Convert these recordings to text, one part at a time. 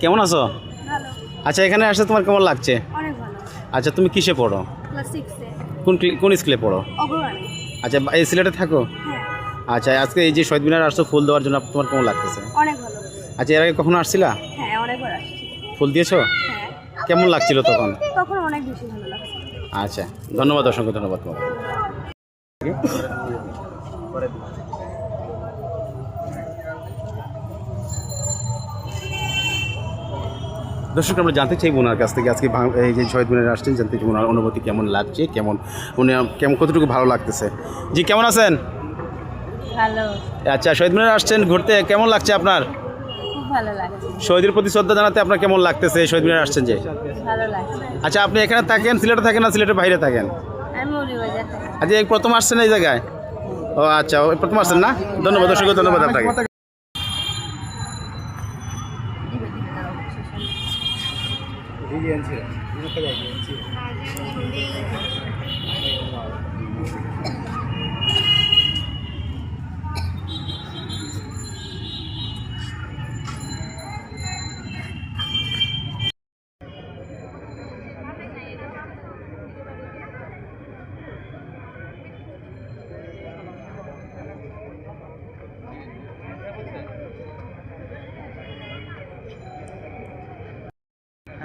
কেমন আছো? ভালো। আচ্ছা, এখানে আসলে তোমার কেমন লাগছে? অনেক ভালো। আচ্ছা, তুমি কিসে পড়ো? ক্লাস 6 এ। কোন স্কুলে পড়ো? অগ্রগামী। আচ্ছা, এই সিলেটে থাকো? হ্যাঁ। আচ্ছা, আজকে এই যে শহীদ মিনার আসছো ফুল দেওয়ার জন্য, তোমার কেমন লাগতেছে? অনেক ভালো। আচ্ছা, এর আগে কখনো আসছিলা? হ্যাঁ, অনেকবার আসছি। ফুল দিয়েছো? হ্যাঁ। কেমন লাগছিল তখন? তখন অনেক বেশি ভালো লাগছে। আচ্ছা, ধন্যবাদ, অসংখ্য ধন্যবাদ তোমাকে। দর্শক, আমরা জানতে চাইব ওনার কাছ থেকে আজকে এই যে শহীদ মিনারে আসছেন, জানতে চাইব ওনার অনুভূতি কেমন লাগছে, উনি কেমন কতটুকু ভালো লাগতেছে। জি, কেমন আছেন? ভালো। আচ্ছা, শহীদ মিনারে আসছেন ঘুরতে, কেমন লাগছে আপনার? খুব ভালো লাগছে। শহীদের প্রতি শ্রদ্ধা জানাতে আপনার কেমন লাগতেছে শহীদ মিনারে আসছেন যে? ভালো লাগছে। আচ্ছা, আপনি এখানে থাকেন, সিলেটে থাকেন না সিলেটের বাইরে থাকেন? আমি মৌলভীবাজার থাকি। আচ্ছা, এই প্রথম আসছেন এই জায়গায়? ও আচ্ছা, ওই প্রথম আসছেন না? ধন্যবাদ দর্শক, ধন্যবাদ আপনাকে।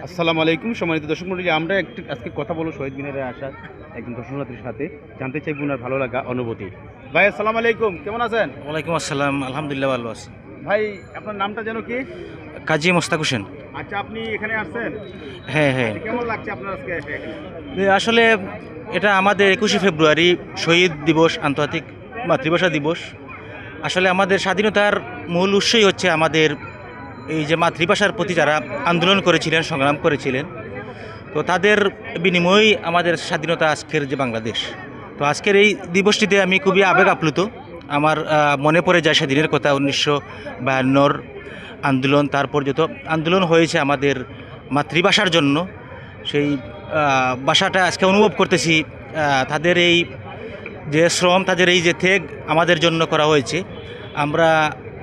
আসসালামু আলাইকুম, সম্মানিত দর্শক মণ্ডলী, আমরা আজকে কথা বলবো শহীদ মিনারে আসা একজন দর্শনার্থীর সাথে, জানতে চাইব ওনার ভালো লাগা অনুভূতি। ভাই আসসালামু আলাইকুম, কেমন আছেন? ওয়ালাইকুম আসসালাম, আলহামদুলিল্লাহ ভালো আছি। ভাই, আপনার নামটা যেন কি? কাজী মোস্তাক হোসেন। আচ্ছা, আপনি এখানে আসছেন? হ্যাঁ হ্যাঁ, কেমন লাগছে আপনার আজকে এখানে? আসলে এটা আমাদের 21শে ফেব্রুয়ারি শহীদ দিবস, আন্তর্জাতিক মাতৃভাষা দিবস। আসলে আমাদের স্বাধীনতার মূল উৎসই হচ্ছে আমাদের এই যে মাতৃভাষার প্রতি যারা আন্দোলন করেছিলেন, সংগ্রাম করেছিলেন, তো তাদের বিনিময়েই আমাদের স্বাধীনতা আজকের যে বাংলাদেশ। তো আজকের এই দিবসটিতে আমি খুবই আবেগ আপ্লুত। আমার মনে পড়ে যায় সেদিনের কথা, 1952 আন্দোলন, তারপর যত আন্দোলন হয়েছে আমাদের মাতৃভাষার জন্য, সেই ভাষাটা আজকে অনুভব করতেছি। তাদের এই যে শ্রম, তাদের এই যে ত্যাগ আমাদের জন্য করা হয়েছে, আমরা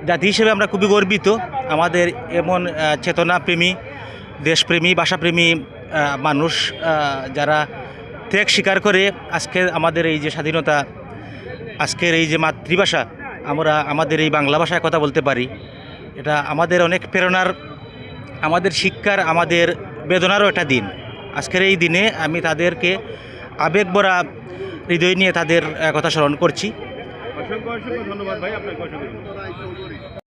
জাতি হিসেবে আমরা খুবই গর্বিত। আমাদের এমন চেতনাপ্রেমী, দেশপ্রেমী, ভাষাপ্রেমী মানুষ যারা ত্যাগ স্বীকার করে আজকে আমাদের এই যে স্বাধীনতা, আজকের এই যে মাতৃভাষা, আমরা আমাদের এই বাংলা ভাষায় কথা বলতে পারি, এটা আমাদের অনেক প্রেরণার, আমাদের শিক্ষার, আমাদের বেদনারও একটা দিন। আজকের এই দিনে আমি তাদেরকে আবেগ ভরা হৃদয় নিয়ে তাদের কথা স্মরণ করছি। অসংখ্য অসংখ্য ধন্যবাদ ভাই, আপনাকে অসংখ্য ধন্যবাদ।